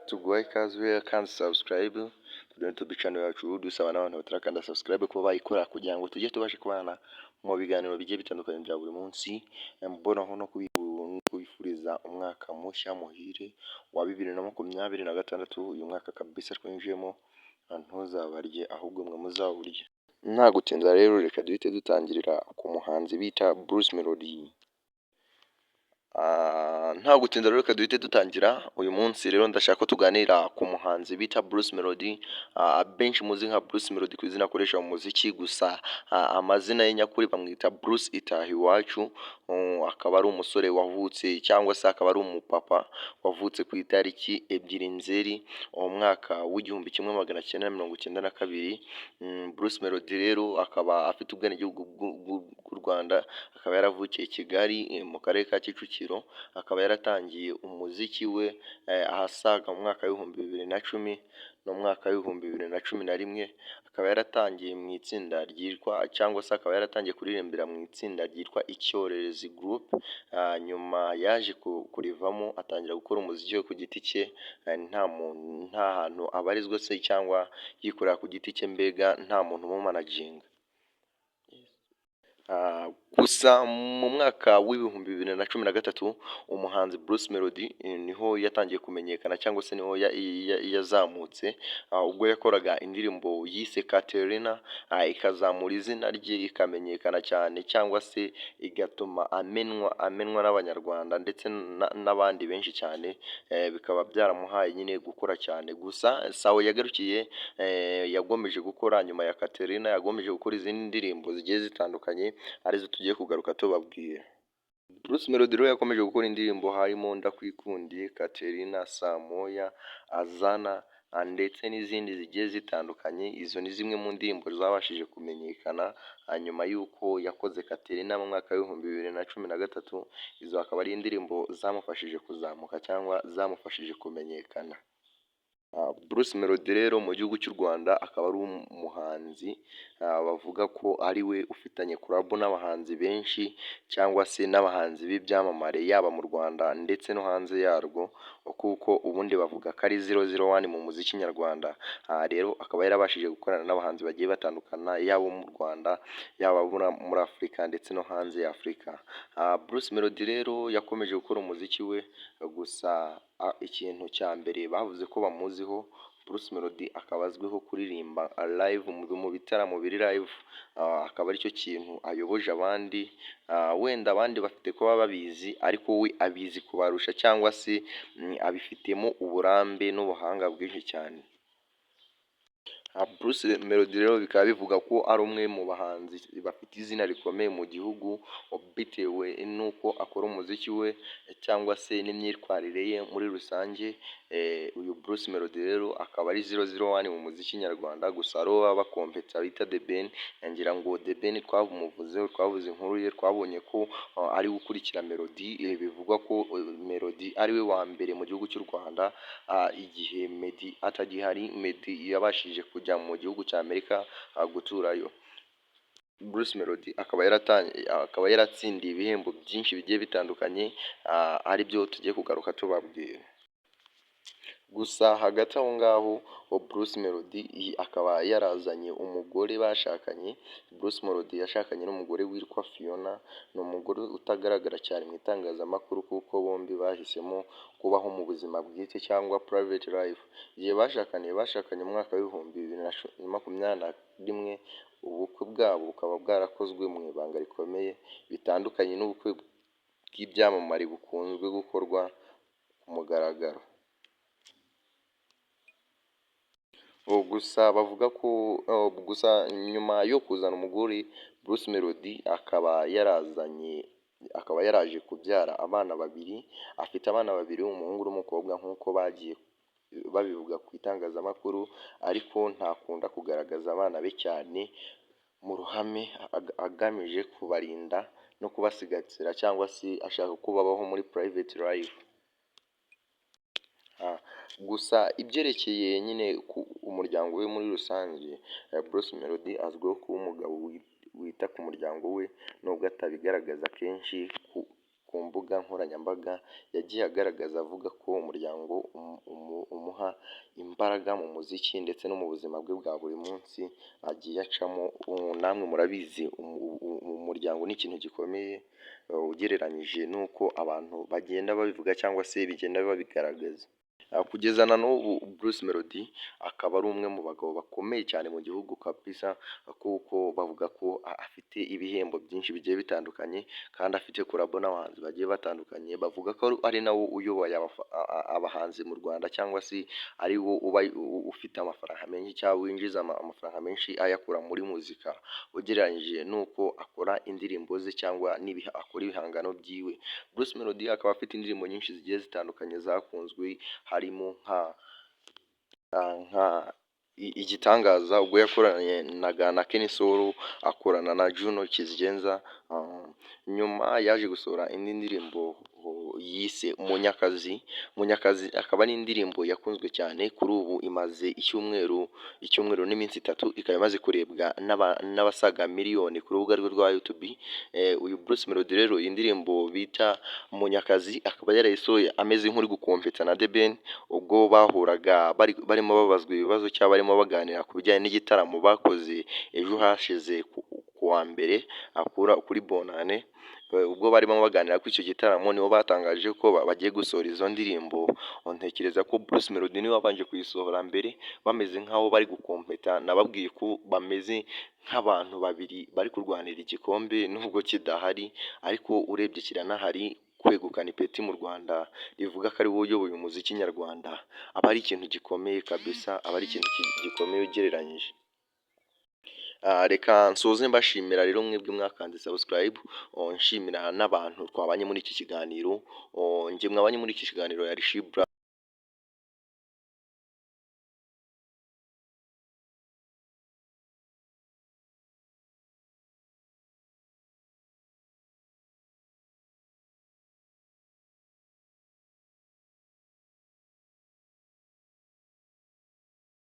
tuguhaye ikaze kandi subscribe kuri YouTube channel yacu, dusaba n'abantu batarakanda subscribe kuba bayikora kugira ngo tujye tubashe kubana mu biganiro bigiye bitandukanye bya buri munsi. Mbonaho no kubifuriza umwaka mushya muhire wa 2026. Uyu mwaka kabisa twinjiyemo ntuzabarye ahubwo mwe muzawurye. Nta gutinda rero, reka duhite dutangirira ku muhanzi bita Bruce Melody. Nta gutinda rero, reka duhite dutangira uyu munsi. Rero ndashaka ko tuganira ku muhanzi bita Bruce Melody. Benshi muzi nka Bruce Melody ku izina akoresha mu muziki, gusa amazina ye nyakuri bamwita Bruce Itahiwacu. Akaba ari umusore wavutse cyangwa se akaba ari umupapa wavutse ku itariki 2 Nzeri mu mwaka w'1992. Bruce Melody rero akaba afite ubwenegihugu bw'u Rwanda, akaba yaravukiye i Kigali mu karere ka Kicukiro. Akaba yaratangiye umuziki we ahasaga mu mwaka w'2010 no mu mwaka w'2011. Akaba yaratangiye mu itsinda ryitwa cyangwa se akaba yaratangiye kuririmbira mu itsinda ryitwa Icyorerezi Group. Nyuma yaje kurivamo atangira gukora umuziki we ku giti cye, nta hantu abarizwa se cyangwa yikorera ku giti cye, mbega nta muntu umumanaginga. Gusa mu mwaka w'2013 umuhanzi Bruce Melody niho yatangiye kumenyekana cyangwa se niho yazamutse, ubwo yakoraga indirimbo yise Katerina, ikazamura izina rye ikamenyekana cyane cyangwa se igatuma amenwa n'abanyarwanda ndetse n'abandi benshi cyane. Bikaba byaramuhaye nyine gukora cyane, gusa sawe yagarukiye, yagomeje gukora nyuma ya Katerina, yagomeje gukora izindi ndirimbo zigiye zitandukanye arizo tugiye kugaruka tubabwira. Bruce Melody rero yakomeje gukora indirimbo harimo Ndakwikundiye, Katerina, Samoya, Azana ndetse n'izindi zigiye zitandukanye. Izo ni zimwe mu ndirimbo zabashije kumenyekana hanyuma y'uko yakoze Katerina mu mwaka w'2013. Izo akaba ari indirimbo zamufashije kuzamuka cyangwa zamufashije kumenyekana. Bruce Melody rero mu gihugu cy'u Rwanda akaba ari umuhanzi bavuga ko ari we ufitanye collab n'abahanzi benshi cyangwa se n'abahanzi b'ibyamamare, yaba mu Rwanda ndetse no hanze yarwo, kuko ubundi bavuga ko ari 001 mu muziki nyarwanda. Rero akaba yarabashije gukorana n'abahanzi bagiye batandukana, yaba mu Rwanda, yaba muri Afurika ndetse no hanze ya Afurika. Bruce Melody rero yakomeje gukora umuziki we, gusa ikintu cya mbere bavuze ko bamuziho, Bruce Melody akaba azwiho kuririmba live mu bitaramo biri live. Akaba aricyo kintu ayoboje abandi. Wenda abandi bafite kuba babizi, ariko we abizi kubarusha cyangwa se abifitemo uburambe n'ubuhanga bwinshi cyane. Bruce Melody rero bikaba bivuga ko ari umwe mu bahanzi bafite izina rikomeye mu gihugu, bitewe n'uko akora umuziki we cyangwa se n'imyitwarire ye muri rusange. Uyu Bruce Melody rero akaba ari 001 mu muziki nyarwanda, gusa ari baba bakompeta bita The Ben. Ngira ngo The Ben twabumuvuzeho, twavuze inkuru ye, twabonye ko ari gukurikira Melody. Bivugwa ko Melody ari we wa mbere mu gihugu cy'u Rwanda. Igihe Meddy atagihari, Meddy yabashije kujya mu gihugu cya Amerika guturayo. Bruce Melody akaba yaratsindiye ibihembo byinshi bigiye bitandukanye, ari byo tugiye kugaruka tubabwira. Gusa hagati aho ngaho Bruce Melody akaba yarazanye umugore bashakanye. Bruce Melody yashakanye n'umugore witwa Fiona. Ni umugore utagaragara cyane mu itangazamakuru kuko bombi bahisemo kubaho mu buzima bwite cyangwa private life. Igihe bashakanye mu mwaka w'2021. Ubukwe bwabo bukaba bwarakozwe mu ibanga rikomeye, bitandukanye n'ubukwe bw'ibyamamare bukunzwe gukorwa ku mugaragaro. Gusa bavuga ko nyuma yo kuzana umugore, Bruce Melody akaba yaraje kubyara abana babiri. Afite abana babiri, umuhungu n'umukobwa, nk'uko bagiye babivuga ku itangazamakuru, ariko ntakunda kugaragaza abana be cyane mu ruhame, agamije kubarinda no kubasigasira cyangwa se ashaka ko babaho muri private life. Gusa ibyerekeye nyine umuryango we muri rusange, Bruce Melody azwiho kuba umugabo wita ku muryango we, nubwo atabigaragaza kenshi ku mbuga nkoranyambaga yagiye agaragaza avuga ko umuryango umuha imbaraga mu muziki ndetse no mu buzima bwe bwa buri munsi agiye acamo. Namwe murabizi umuryango ni ikintu gikomeye ugereranyije n'uko abantu bagenda babivuga cyangwa se bigenda babigaragaza. Kugeza na n'ubu Bruce Melody akaba ari umwe mu bagabo bakomeye cyane mu gihugu kabisa, kuko bavuga ko afite ibihembo byinshi bigiye bitandukanye kandi afite kolabo n'abahanzi bagiye batandukanye, bavuga ko ari nawe uyoboye abahanzi mu Rwanda cyangwa se ari wo uba ufite amafaranga menshi cyangwa winjiza amafaranga menshi ayakura muri muzika ugereranyije n'uko akora indirimbo ze cyangwa akora ibihangano byiwe. Bruce Melody akaba afite indirimbo nyinshi zigiye zitandukanye zakunzwe, harimo nka igitangaza ubwo yakoranye na Kenny Solo, akorana na Juno Kizigenza. Nyuma yaje gusohora indi ndirimbo yise Munyakazi akaba ari indirimbo yakunzwe cyane, kuri ubu imaze icyumweru n'iminsi itatu, ikaba imaze kurebwa n'abasaga miliyoni ku rubuga rwe rwa YouTube. Uyu Bruce Melody rero iyi ndirimbo bita Munyakazi akaba yarayisohoye ameze nk'uri gukompeta na The Ben, ubwo bahuraga barimo babazwa ibibazo cyangwa barimo baganira ku bijyanye n'igitaramo bakoze ejo hashize ku wa mbere kuri Bonane. Ubwo barimo baganira kuri icyo gitaramo nibo batangaje ko bagiye gusohora izo ndirimbo. Ntekereza ko Bruce Melody niwe wabanje kuyisohora mbere, bameze nk'aho bari gukompeta. Nababwiye ko bameze nk'abantu babiri bari kurwanira igikombe nubwo kidahari, ariko urebye kiranahari. Kwegukana ipeti mu Rwanda rivuga ko ari wowe uyoboye umuziki nyarwanda, aba ari ikintu gikomeye kabisa, aba ari ikintu gikomeye ugereranyije. Reka nsoze mbashimira rero mwebwe mwakanze subscribe, nshimira n'abantu twabanye muri iki kiganiro. Njye mwabanye muri iki kiganiro yari Shibra.